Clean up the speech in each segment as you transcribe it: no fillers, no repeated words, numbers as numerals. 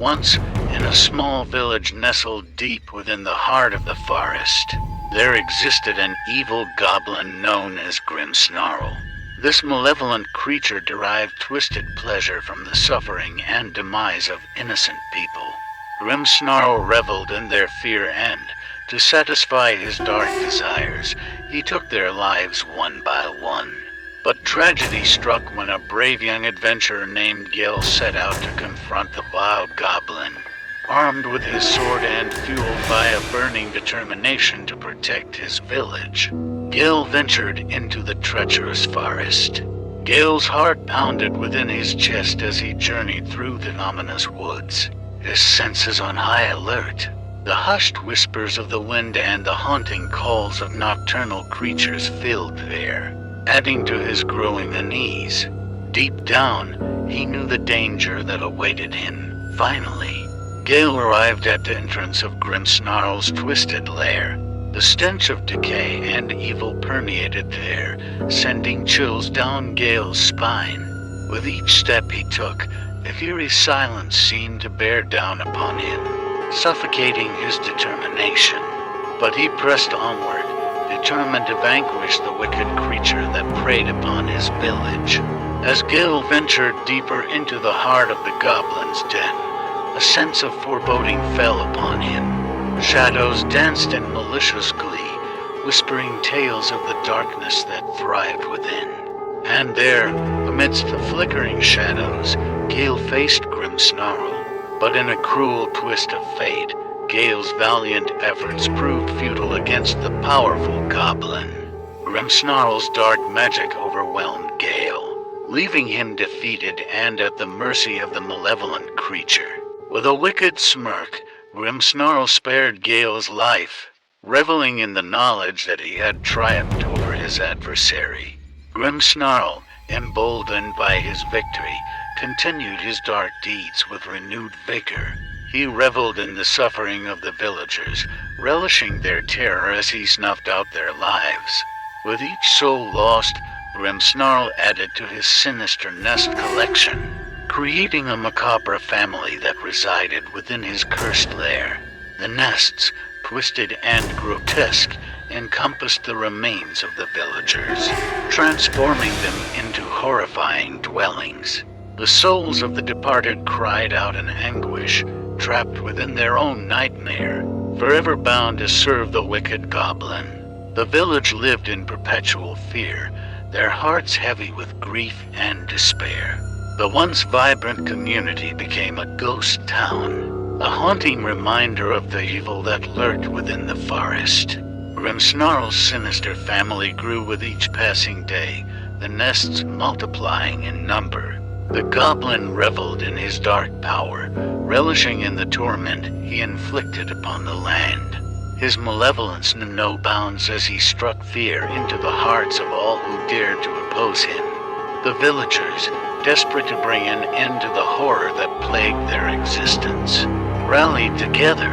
Once, in a small village nestled deep within the heart of the forest, there existed an evil goblin known as Grimmsnarl. This malevolent creature derived twisted pleasure from the suffering and demise of innocent people. Grimmsnarl reveled in their fear and, to satisfy his dark desires, he took their lives one by one. But tragedy struck when a brave young adventurer named Gil set out to confront the wild goblin. Armed with his sword and fueled by a burning determination to protect his village, Gil ventured into the treacherous forest. Gil's heart pounded within his chest as he journeyed through the ominous woods, his senses on high alert. The hushed whispers of the wind and the haunting calls of nocturnal creatures filled the air, adding to his growing unease. Deep down, he knew the danger that awaited him. Finally, Gale arrived at the entrance of Grimmsnarl's twisted lair. The stench of decay and evil permeated the air, sending chills down Gale's spine. With each step he took, the eerie silence seemed to bear down upon him, suffocating his determination. But he pressed onward, determined to vanquish the wicked creature that preyed upon his village. As Gil ventured deeper into the heart of the goblin's den, a sense of foreboding fell upon him. Shadows danced in malicious glee, whispering tales of the darkness that thrived within. And there, amidst the flickering shadows, Gale faced Grimmsnarl. But in a cruel twist of fate, Gale's valiant efforts proved futile against the powerful goblin. Grimmsnarl's dark magic overwhelmed Gale, leaving him defeated and at the mercy of the malevolent creature. With a wicked smirk, Grimmsnarl spared Gale's life, reveling in the knowledge that he had triumphed over his adversary. Grimmsnarl, emboldened by his victory, continued his dark deeds with renewed vigor. He reveled in the suffering of the villagers, relishing their terror as he snuffed out their lives. With each soul lost, Grimmsnarl added to his sinister nest collection, creating a macabre family that resided within his cursed lair. The nests, twisted and grotesque, encompassed the remains of the villagers, transforming them into horrifying dwellings. The souls of the departed cried out in anguish, trapped within their own nightmare, forever bound to serve the wicked goblin. The village lived in perpetual fear, their hearts heavy with grief and despair. The once vibrant community became a ghost town, a haunting reminder of the evil that lurked within the forest. Grimmsnarl's sinister family grew with each passing day, the nests multiplying in number. The goblin reveled in his dark power, relishing in the torment he inflicted upon the land. His malevolence knew no bounds as he struck fear into the hearts of all who dared to oppose him. The villagers, desperate to bring an end to the horror that plagued their existence, rallied together.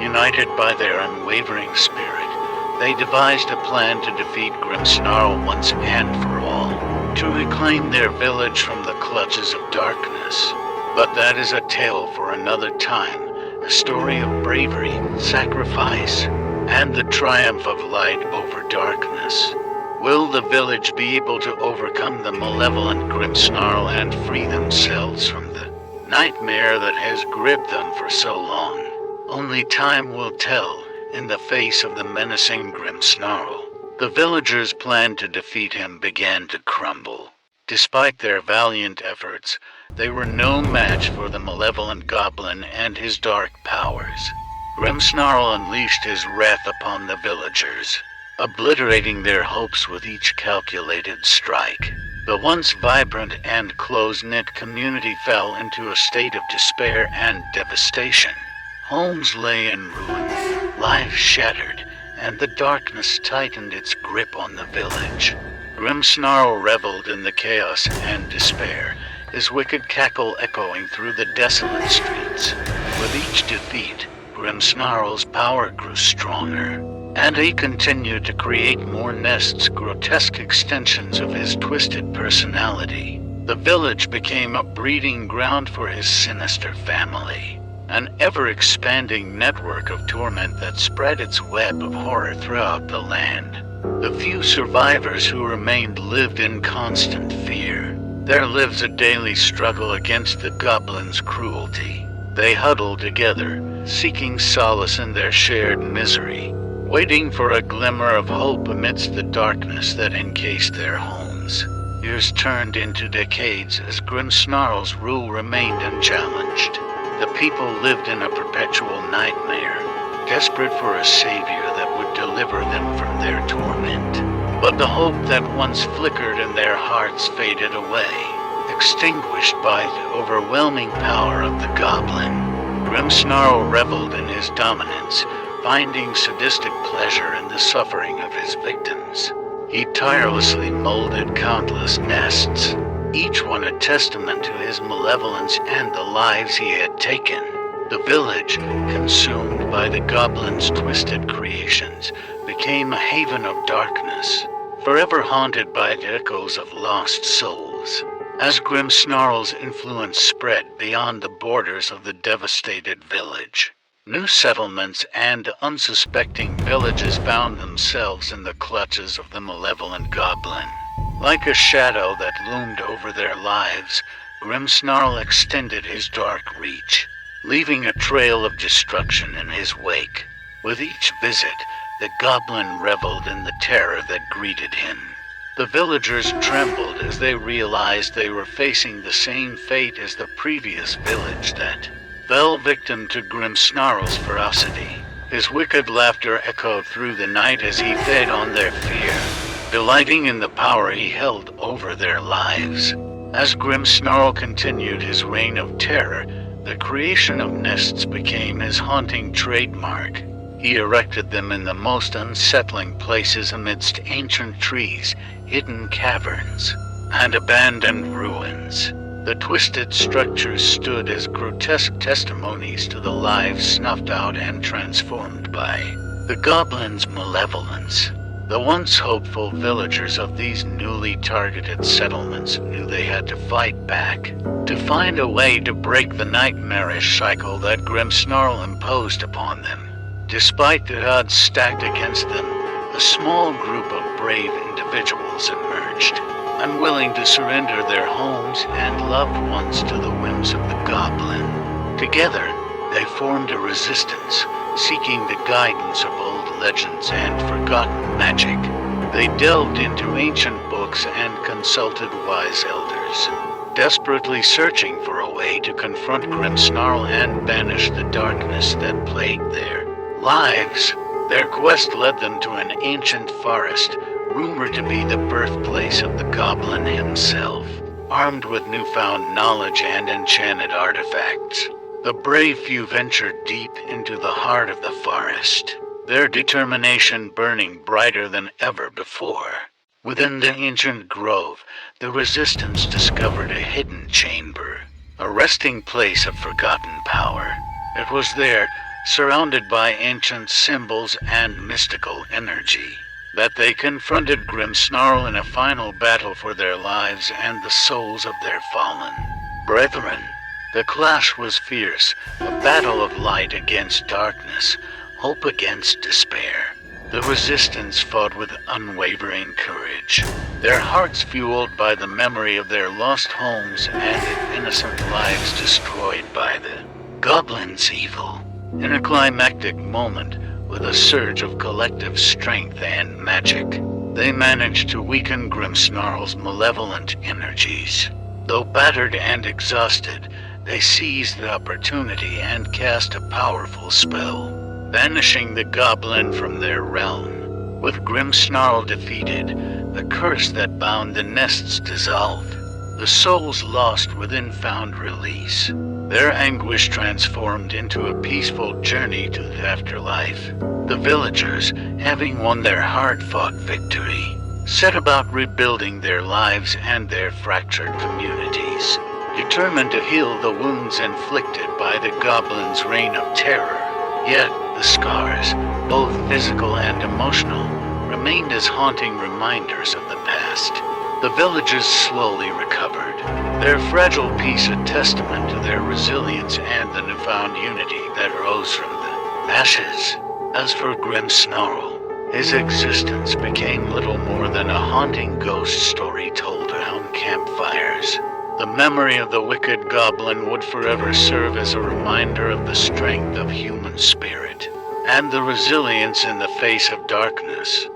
United by their unwavering spirit, they devised a plan to defeat Grimmsnarl once and for all, to reclaim their village from the clutches of darkness. But that is a tale for another time, a story of bravery, sacrifice, and the triumph of light over darkness. Will the village be able to overcome the malevolent Grimmsnarl and free themselves from the nightmare that has gripped them for so long? Only time will tell. In the face of the menacing Grimmsnarl, the villagers' plan to defeat him began to crumble. Despite their valiant efforts, they were no match for the malevolent goblin and his dark powers. Grimmsnarl unleashed his wrath upon the villagers, obliterating their hopes with each calculated strike. The once vibrant and close-knit community fell into a state of despair and devastation. Homes lay in ruin, lives shattered, and the darkness tightened its grip on the village. Grimmsnarl reveled in the chaos and despair, his wicked cackle echoing through the desolate streets. With each defeat, Grimmsnarl's power grew stronger, and he continued to create more nests, grotesque extensions of his twisted personality. The village became a breeding ground for his sinister family. an ever-expanding network of torment that spread its web of horror throughout the land. The few survivors who remained lived in constant fear. There lives a daily struggle against the goblins' cruelty. They huddle together, seeking solace in their shared misery, waiting for a glimmer of hope amidst the darkness that encased their homes. Years turned into decades as Grimmsnarl's rule remained unchallenged. The people lived in a perpetual nightmare, desperate for a savior that would deliver them from their torment. But the hope that once flickered in their hearts faded away, extinguished by the overwhelming power of the goblin. Grimmsnarl reveled in his dominance, finding sadistic pleasure in the suffering of his victims. He tirelessly molded countless nests, each one a testament to his malevolence and the lives he had taken. The village, consumed by the goblin's twisted creations, became a haven of darkness, forever haunted by the echoes of lost souls. As Grimmsnarl's influence spread beyond the borders of the devastated village, new settlements and unsuspecting villages found themselves in the clutches of the malevolent goblin. Like a shadow that loomed over their lives, Grimmsnarl extended his dark reach, leaving a trail of destruction in his wake. With each visit, the goblin reveled in the terror that greeted him. The villagers trembled as they realized they were facing the same fate as the previous village that fell victim to Grimmsnarl's ferocity. His wicked laughter echoed through the night as he fed on their fear, delighting in the power he held over their lives. As Grimmsnarl continued his reign of terror, the creation of nests became his haunting trademark. He erected them in the most unsettling places amidst ancient trees, hidden caverns, and abandoned ruins. The twisted structures stood as grotesque testimonies to the lives snuffed out and transformed by the goblin's malevolence. The once hopeful villagers of these newly targeted settlements knew they had to fight back, to find a way to break the nightmarish cycle that Grimmsnarl imposed upon them. Despite the odds stacked against them, a small group of brave individuals emerged, unwilling to surrender their homes and loved ones to the whims of the goblin. Together, they formed a resistance, seeking the guidance of old legends and forgotten magic. They delved into ancient books and consulted wise elders, desperately searching for a way to confront Grimmsnarl and banish the darkness that plagued their lives. Their quest led them to an ancient forest, rumored to be the birthplace of the goblin himself. Armed with newfound knowledge and enchanted artifacts, the brave few ventured deep into the heart of the forest, their determination burning brighter than ever before. Within the ancient grove, the resistance discovered a hidden chamber, a resting place of forgotten power. It was there, surrounded by ancient symbols and mystical energy, that they confronted Grimmsnarl in a final battle for their lives and the souls of their fallen brethren. The clash was fierce, a battle of light against darkness, hope against despair. The resistance fought with unwavering courage, their hearts fueled by the memory of their lost homes and innocent lives destroyed by the goblin's evil. In a climactic moment, with a surge of collective strength and magic, they managed to weaken Grimmsnarl's malevolent energies. Though battered and exhausted, they seized the opportunity and cast a powerful spell, banishing the goblin from their realm. With Grimmsnarl defeated, the curse that bound the nests dissolved. The souls lost within found release, their anguish transformed into a peaceful journey to the afterlife. The villagers, having won their hard-fought victory, set about rebuilding their lives and their fractured communities, determined to heal the wounds inflicted by the goblin's reign of terror. Yet the scars, both physical and emotional, remained as haunting reminders of the past. The villagers slowly recovered, Their fragile peace a testament to their resilience and the newfound unity that rose from the ashes. As for Grim Snarl, his existence became little more than a haunting ghost story told around campfires. The memory of the wicked goblin would forever serve as a reminder of the strength of human spirit and the resilience in the face of darkness.